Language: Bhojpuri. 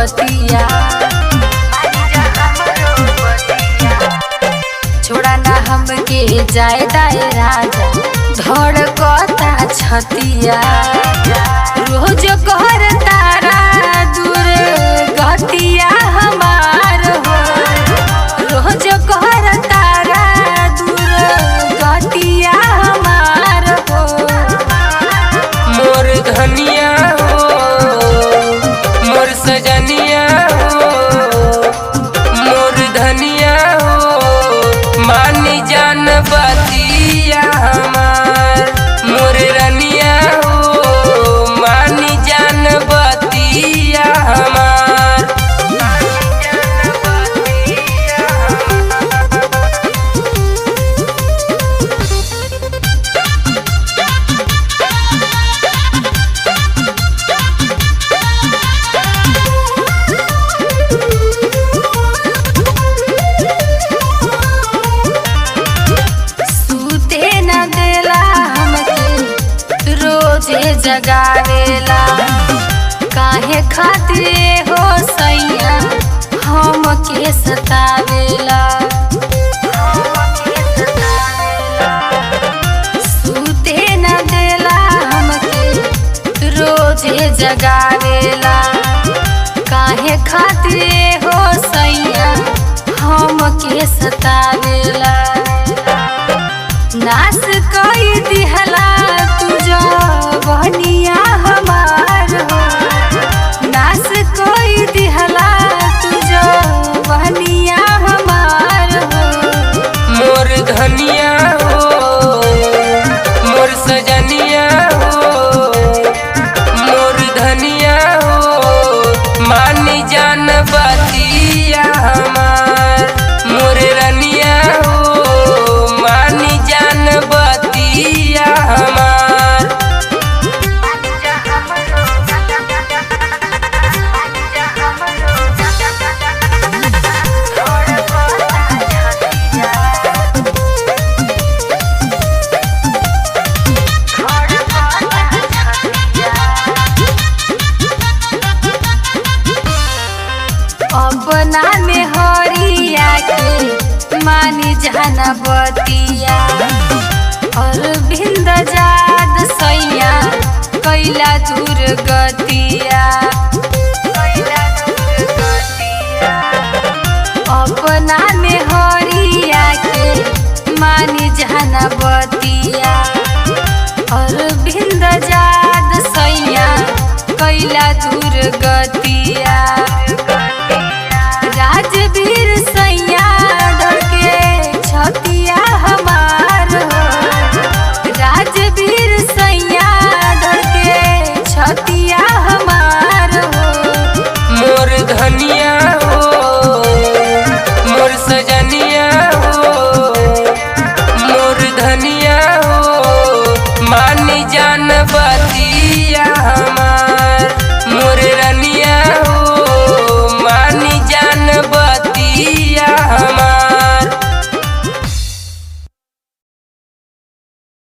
बतिया। छोड़ा ना हमके जाए दाए राजा, धड़कता छतिया। रोज कर तारा दूर गतिया हमार हो, रोज कर तारा दूर गतिया हमार हो। मोर धनिया हो, मोर सजनिया हो, मोर धनिया हो, मानी जान बतिया हमार। मोर रनिया हो, मानी जान बतिया हमार। सूते न देला हमके, रोजे जगावेला। काहे खातिर हो सैया हमके सतावेला। सूते न देला हमके, रोजे जगावेला। काहे खातिर हो सैया हमके सतावेला। नास कई दिहला तुझो बहनिया हमार हो, नास कई दिहला तुझो बहनिया हमार हो। मोर धनिया हो, मोर सजनिया हो, मोर धनिया हो, मानी जान बतिया हमार। मोर रनिया हो, मानी जान बतिया हमार। अपना में हरिया के मानी जाना बतिया। और बिंद जाद सैया कैला दूर गतिया। अपना में हरिया के मानी जाना बतिया।